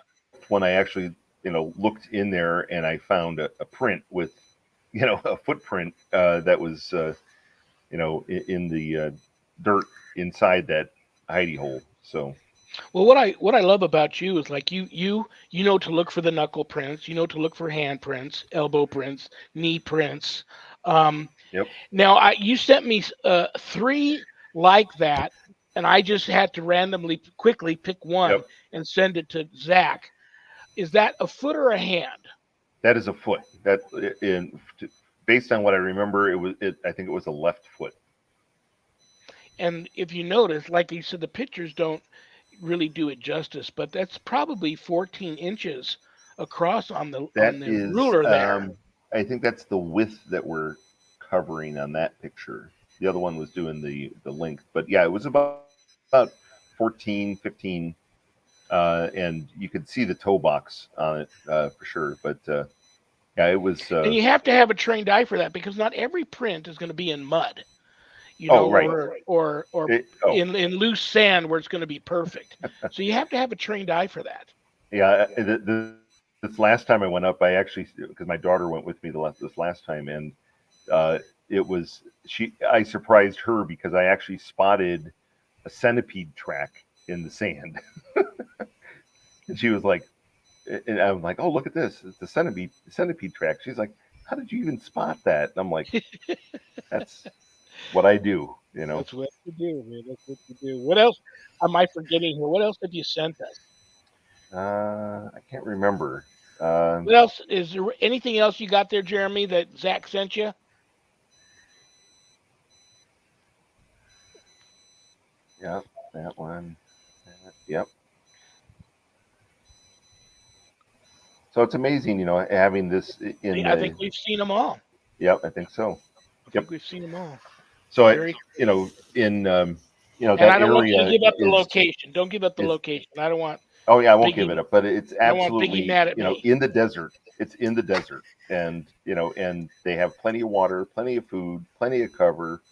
when I actually looked in there and I found a print with a footprint that was in the dirt inside that hidey hole. So Well, what I love about you is like you know to look for the knuckle prints, you know to look for hand prints, elbow prints, knee prints. Um, yep, Now you sent me three like that, and I just had to randomly quickly pick one yep, and send it to Zach. Is that a foot or a hand? that is a foot. That in based on what I remember, I think it was a left foot. And if you notice, like you said, the pictures don't. really do it justice, but that's probably 14 inches across on That the is, ruler there. I think that's the width that we're covering on that picture. The other one was doing the length, but yeah, it was about 14, 15, and you could see the toe box on it for sure. But yeah, it was. And you have to have a trained eye for that because not every print is going to be in mud, Oh, right. or Oh, in loose sand where it's going to be perfect. So you have to have a trained eye for that. yeah. This last time I went up, I actually, because my daughter went with me this last time, and uh, it was I surprised her because I actually spotted a centipede track in the sand, and she was like, and I'm like, oh, look at this, it's a centipede track. She's like, how did you even spot that? And I'm like, that's what I do, you know. That's what you do, man. That's what you do. What else am I forgetting here? What else have you sent us? I can't remember. What else is there? Anything else you got there, Jeremy? That Zach sent you? Yep, that one. Yep. So it's amazing, having this in I think the. we've seen them all. Yep, I think so. I Yep. think we've seen them all. So Very. in And that I don't want you to area give up the is location. Don't give up the is. location. I don't want Oh yeah, I won't give Biggie. it up, but it's I don't want Biggie absolutely mad at me. in the desert. It's in the desert, and and they have plenty of water, plenty of food, plenty of cover,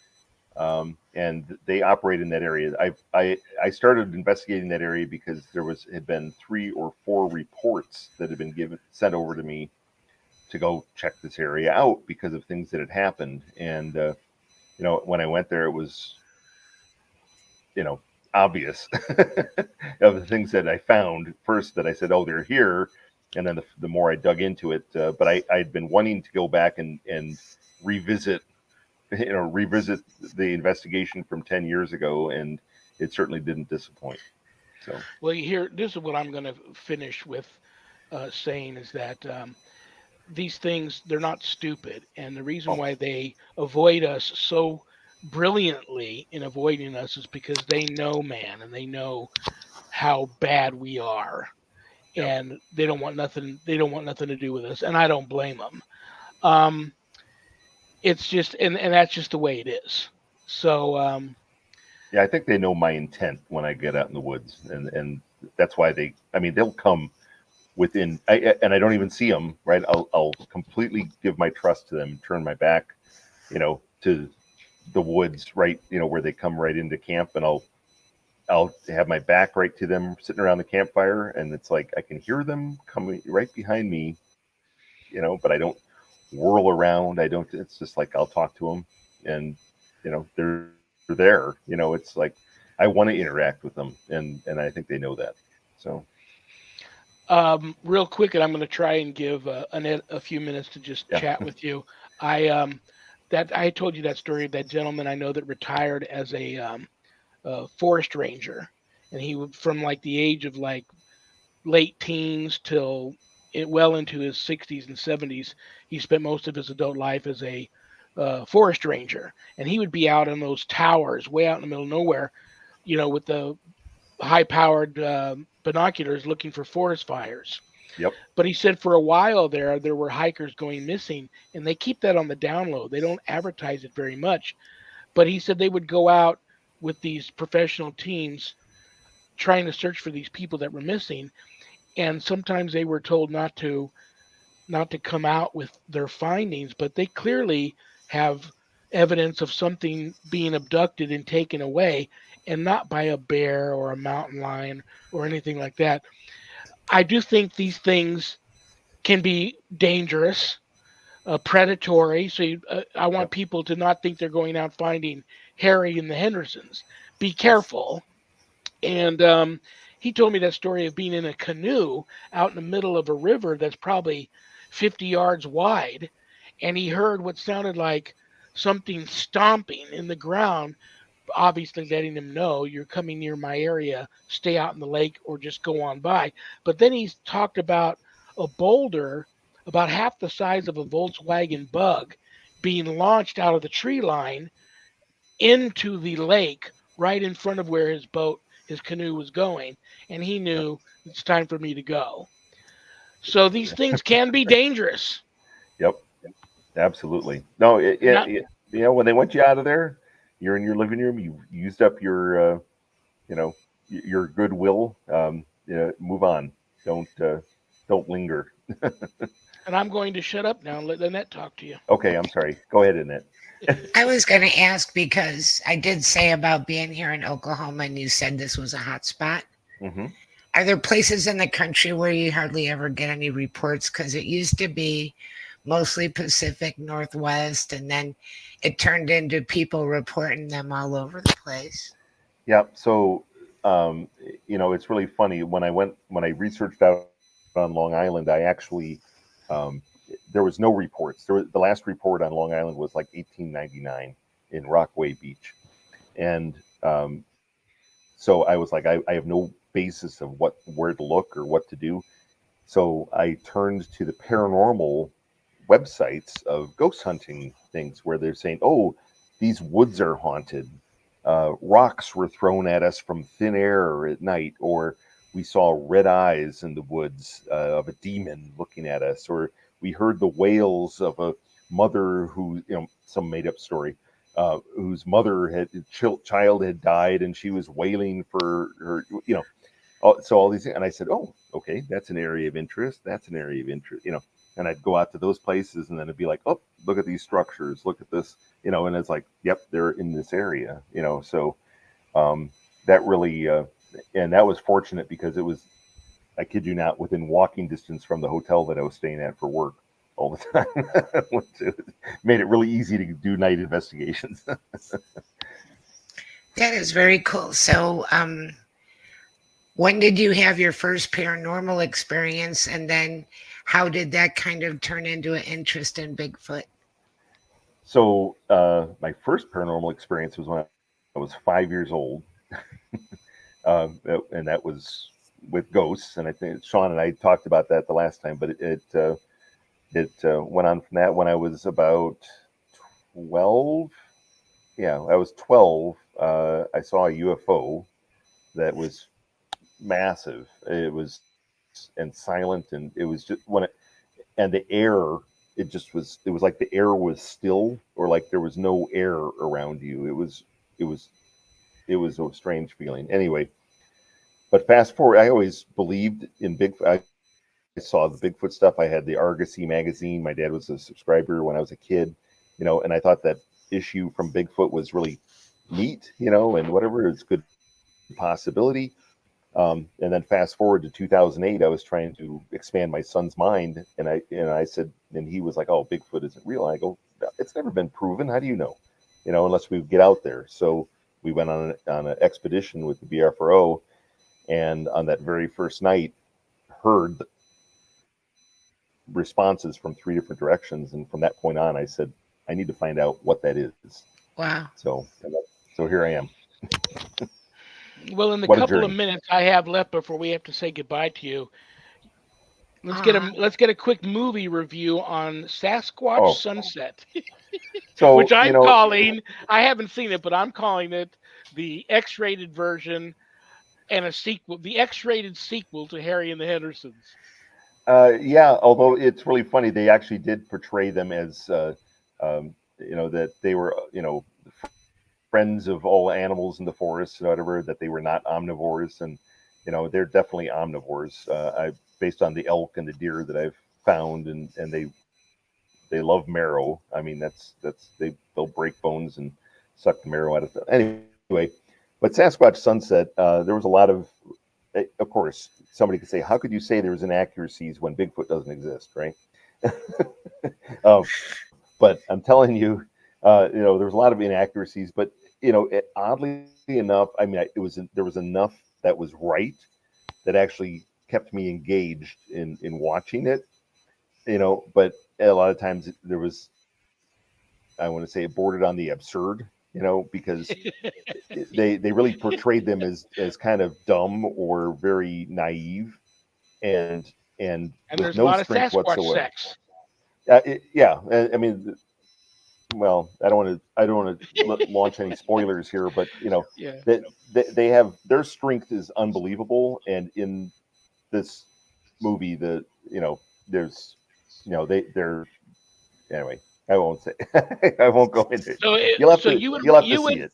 and they operate in that area. I started investigating that area because had been 3 or 4 reports that had been sent over to me to go check this area out because of things that had happened. And when I went there, it was obvious of the things that I found first that I said, oh, they're here. And then the more I dug into it, but I'd been wanting to go back and revisit, revisit the investigation from 10 years ago, and it certainly didn't disappoint. So, Well, this is what I'm going to finish with saying is that these things, they're not stupid. And the reason oh, why they avoid us so brilliantly in avoiding us is because they know, man, and they know how bad we are. yep. And they don't want nothing. They don't want nothing to do with us, and I don't blame them. Um, it's just, and that's just the way it is. So, Yeah, I think they know my intent when I get out in the woods, and that's why they'll come and I don't even see them, right? I'll completely give my trust to them, turn my back, to the woods, right, where they come right into camp, and I'll have my back right to them sitting around the campfire, and it's like I can hear them coming right behind me, but I don't whirl around. I don't. It's just like I'll talk to them, and they're there. It's like I want to interact with them, and I think they know that. So real quick, and I'm going to try and give Annette a few minutes to just yeah, chat with you. I told you that story of that gentleman I know that retired as a forest ranger, and he would from like the age of like late teens till well into his 60s and 70s. He spent most of his adult life as a forest ranger, and he would be out on those towers, way out in the middle of nowhere, with the high-powered binoculars looking for forest fires. yep, But he said for a while there were hikers going missing, and they keep that on the down low. They don't advertise it very much. But he said they would go out with these professional teams trying to search for these people that were missing, and sometimes they were told not to come out with their findings, but they clearly have evidence of something being abducted and taken away, and not by a bear or a mountain lion or anything like that. I do think these things can be dangerous, predatory. So I want yep, people to not think they're going out finding Harry and the Hendersons. Be careful. And he told me that story of being in a canoe out in the middle of a river that's probably 50 yards wide. And he heard what sounded like something stomping in the ground, obviously letting him know you're coming near my area, stay out in the lake or just go on by. But then he's talked about a boulder about half the size of a Volkswagen Bug being launched out of the tree line into the lake right in front of where his boat his canoe was going, and he knew it's time for me to go. So these things can be dangerous. Yep, absolutely. No, Not, when they want you out of there, you're in your living room. You used up you know, your goodwill. Move on. Don't linger. and I'm going to shut up now and let Annette talk to you. Okay, I'm sorry. Go ahead, Annette. I was going to ask because I did say about being here in Oklahoma and you said this was a hot spot. Hmm. Are there places in the country where you hardly ever get any reports? Because it used to be mostly Pacific Northwest, and then it turned into people reporting them all over the place. Yeah. So, it's really funny when I researched out on Long Island. I actually um, there was no reports. The last report on Long Island was like 1899 in Rockaway Beach, and so I was like, I have no basis of where to look or what to do. So I turned to the paranormal websites of ghost hunting things where they're saying, oh, these woods are haunted. Rocks were thrown at us from thin air at night, or we saw red eyes in the woods of a demon looking at us, or we heard the wails of a mother who, some made up story, whose child had died and she was wailing for her, so all these, and I said, oh, okay, that's an area of interest. That's an area of interest, and I'd go out to those places and then it'd be like, oh, look at these structures, look at this, and it's like, yep, they're in this area, so um, that really, and that was fortunate because it was, I kid you not, within walking distance from the hotel that I was staying at for work all the time. Which made it really easy to do night investigations. That is very cool. So, when did you have your first paranormal experience, and then how did that kind of turn into an interest in Bigfoot? So my first paranormal experience was when I was 5 years old, and that was with ghosts. And I think Shawn and I talked about that the last time, but it went on from that when I was about 12. Yeah, I was 12. I saw a UFO that was massive. It was and silent, and it was just and the air. It was like the air was still, or like there was no air around you. It was it was a strange feeling. Anyway, but fast forward, I always believed in Bigfoot. I saw the Bigfoot stuff. I had the Argosy magazine. My dad was a subscriber when I was a kid, and I thought that issue from Bigfoot was really neat, and whatever. It's a good possibility. And then fast forward to 2008, I was trying to expand my son's mind, and I said, and he was like, "Oh, Bigfoot isn't real." And I go, "It's never been proven. How do you know? Unless we get out there." So we went on an expedition with the BFRO, and on that very first night, heard responses from 3 different directions, and from that point on, I said, "I need to find out what that is." Wow. So here I am. Well, in the What a couple of journey! minutes I have left before we have to say goodbye to you, Aw. let's get a quick movie review on Sasquatch Oh, Sunset, which so I'm calling. I haven't seen it, but I'm calling it the X-rated version and a sequel, the X-rated sequel to Harry and the Hendersons. yeah. Although it's really funny, they actually did portray them as, that they were, friends of all animals in the forest, and whatever. That they were not omnivores, and they're definitely omnivores. Based on the elk and the deer that I've found, and they love marrow. I mean, they'll break bones and suck the marrow out of them. Anyway, but Sasquatch Sunset, there was a lot of course, somebody could say, how could you say there was inaccuracies when Bigfoot doesn't exist, right? But I'm telling you, there was a lot of inaccuracies, but oddly enough, I mean, there was enough that was right that actually kept me engaged in watching it, but a lot of times there was, I want to say, it bordered on the absurd, because they really portrayed them as kind of dumb or very naive, and And with there's a no lot of strength Sasquatch whatsoever. sex. Yeah, I mean, well, I don't want to launch any spoilers here, but Yeah. that they have their strength is unbelievable, and in this movie, there's they're anyway. I won't say. I won't go into it. So so You'll have to you see would it.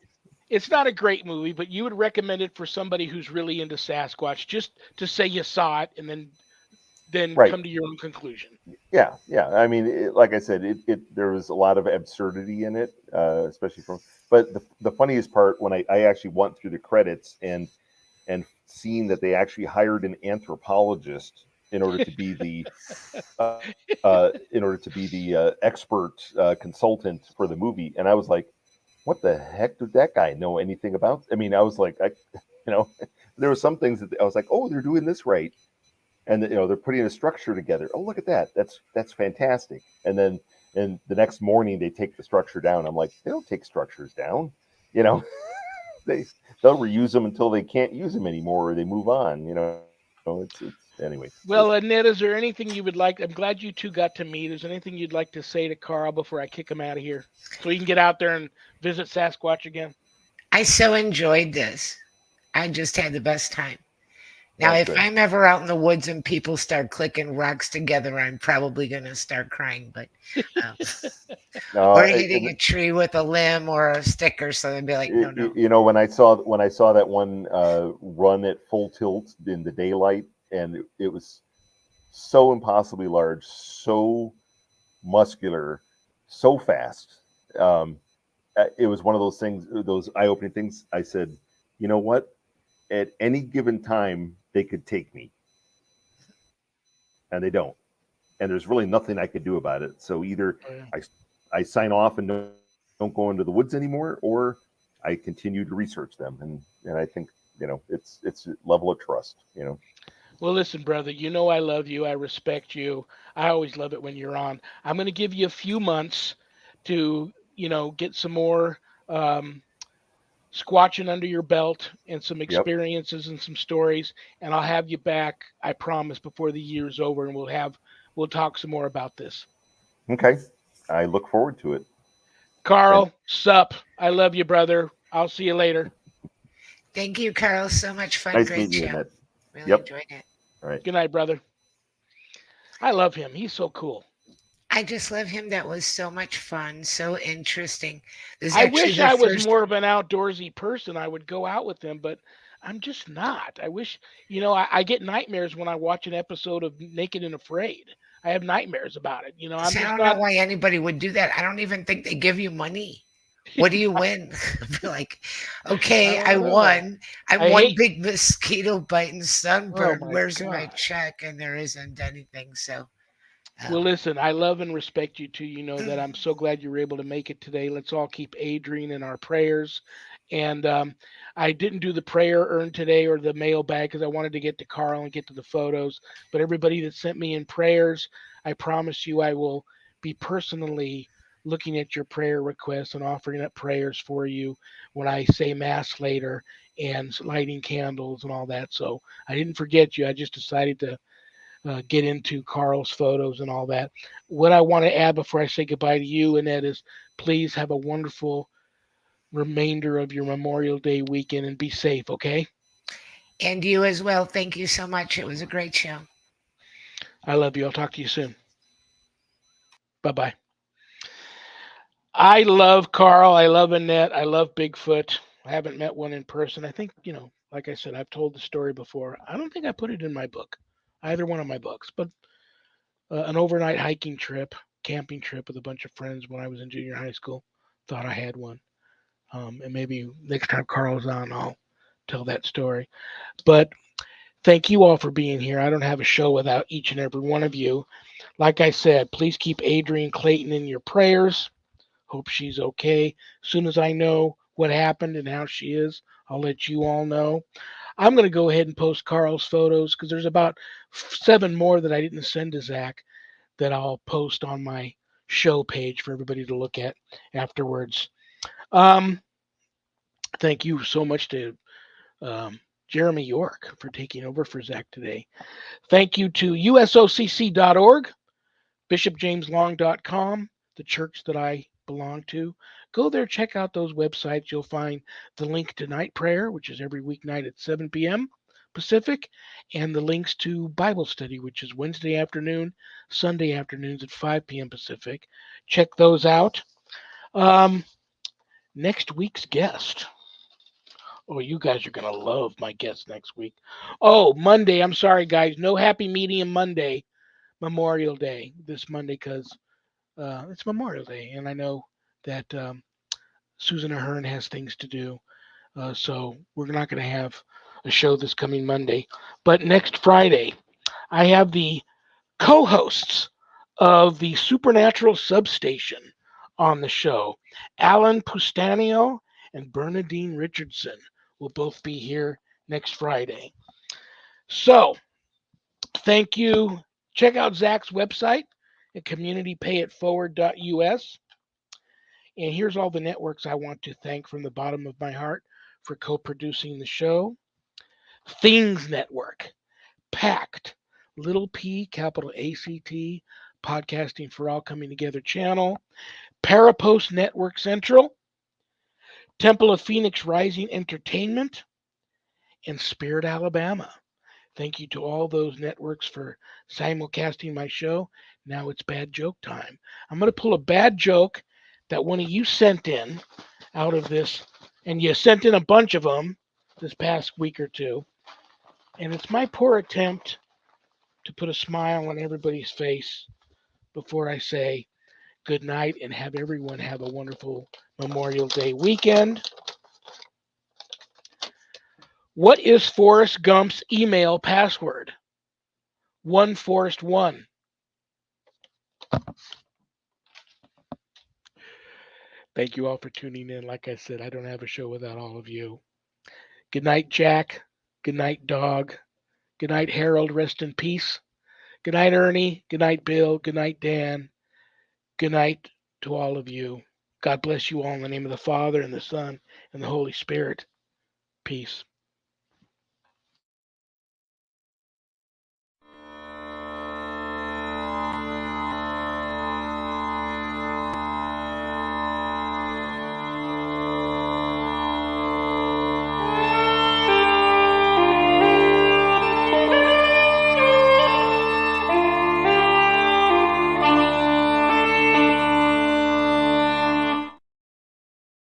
it's not a great movie, but you would recommend it for somebody who's really into Sasquatch, just to say you saw it and then Right. come to your own conclusion. Yeah. I mean, like I said, there was a lot of absurdity in it, especially from. But the funniest part when I actually went through the credits and seeing that they actually hired an anthropologist in order to be the expert consultant for the movie, and I was like, what the heck did that guy know anything about? I mean, I was like, you know, there were some things that I was like, oh, they're doing this right, and they're putting a structure together. Oh, look at that, that's fantastic. And the next morning they take the structure down. I'm like, they don't take structures down, you know. they they'll reuse them until they can't use them anymore, or they move on. It's anyway. Well, Annette, is there anything you would like? I'm glad you two got to meet. Is there anything you'd like to say to Carl before I kick him out of here, so he can get out there and visit Sasquatch again? I so enjoyed this. I just had the best time. Now, Oh, if good. I'm ever out in the woods and people start clicking rocks together, I'm probably going to start crying. But um, or hitting a tree with a limb or a stick or something, be like, no, no. When I saw that one run at full tilt in the daylight, and it was so impossibly large, so muscular, so fast. It was one of those things, those eye-opening things. I said, you know what? At any given time, they could take me, and they don't. And there's really nothing I could do about it. So either Oh, yeah. I sign off and don't go into the woods anymore, or I continue to research them. And I think it's a level of trust. Well, listen, brother, you know I love you. I respect you. I always love it when you're on. I'm going to give you a few months to, get some more um, squatching under your belt and some Yep. experiences and some stories, and I'll have you back, I promise, before the year's over, and we'll talk some more about this. Okay. I look forward to it. And KARL, sup? I love you, brother. I'll see you later. Thank you, Carl. So much fun. nice Great meeting you, show. Annette. Really Yep. enjoyed it. All right. Good night, brother. I love him. He's so cool. I just love him. That was so much fun. So interesting. This is I actually wish the I was first. more of an outdoorsy person. I would go out with him, but I'm just not. I wish, I get nightmares when I watch an episode of Naked and Afraid. I have nightmares about it. I'm See, I just don't know not. why anybody would do that. I don't even think they give you money. What do you win? Be like, I okay, I don't know. won. I'm I one hate. big mosquito biting Oh sunburn. my Where's my god. check? And there isn't anything. So, Well, um, listen, I love and respect you too. You know that I'm so glad you were able to make it today. Let's all keep Adrian in our prayers. And I didn't do the prayer urn today or the mailbag because I wanted to get to KARL and get to the photos. But everybody that sent me in prayers, I promise you I will be personally looking at your prayer requests and offering up prayers for you when I say Mass later and lighting candles and all that. So I didn't forget you. I just decided to get into KARL's photos and all that. What I want to add before I say goodbye to you, Annette, is please have a wonderful remainder of your Memorial Day weekend and be safe, okay? and you as well. Thank you so much. It was a great show. I love you. I'll talk to you soon. Bye bye. I love KARL. I love Annette. I love Bigfoot. I haven't met one in person. I think, like I said, I've told the story before. I don't think I put it in my book, either one of my books, but an overnight hiking trip, camping trip with a bunch of friends when I was in junior high school. Thought I had one. And maybe next time KARL's on, I'll tell that story. But thank you all for being here. I don't have a show without each and every one of you. Like I said, please keep Adrian Clayton in your prayers. Hope she's okay. As soon as I know what happened and how she is, I'll let you all know. I'm going to go ahead and post KARL's photos because there's about 7 more that I didn't send to Zach that I'll post on my show page for everybody to look at afterwards. Um, Thank you so much to Jeremy York for taking over for Zach today. Thank you to usocc.org, bishopjameslong.com, the church that I belong to. Go there, check out those websites. You'll find the link to night prayer, which is every weeknight at 7 p.m. Pacific, and the links to Bible study, which is Wednesday afternoon, Sunday afternoons at 5 p.m. Pacific. Check those out. Next week's guest. Oh, you guys are going to love my guest next week. Oh, Monday. I'm sorry, guys. No happy medium Monday, Memorial Day, this Monday, because it's Memorial Day. And I know that Susan Ahern has things to do. So we're not going to have a show this coming Monday. But next Friday, I have the co-hosts of the Supernatural Substation on the show. Alan Pustanio and Bernadine Richardson will both be here next Friday. So thank you. Check out Zach's website at communitypayitforward.us. And here's all the networks I want to thank from the bottom of my heart for co-producing the show. Things Network, Pact, Little P, capital ACT, Podcasting for All Coming Together channel, Parapost Network Central, Temple of Phoenix Rising Entertainment, and Spirit Alabama. Thank you to all those networks for simulcasting my show. Now it's bad joke time. I'm going to pull a bad joke that one of you sent in out of this, and you sent in a bunch of them this past week or two. And it's my poor attempt to put a smile on everybody's face before I say good night and have everyone have a wonderful Memorial Day weekend. What is Forrest Gump's email password? One Forrest One. Thank you all for tuning in. Like I said, I don't have a show without all of you. Good night, Jack. Good night, Dog. Good night, Harold. Rest in peace. Good night, Ernie. Good night, Bill. Good night, Dan. Good night to all of you. God bless you all in the name of the Father and the Son and the Holy Spirit. Peace.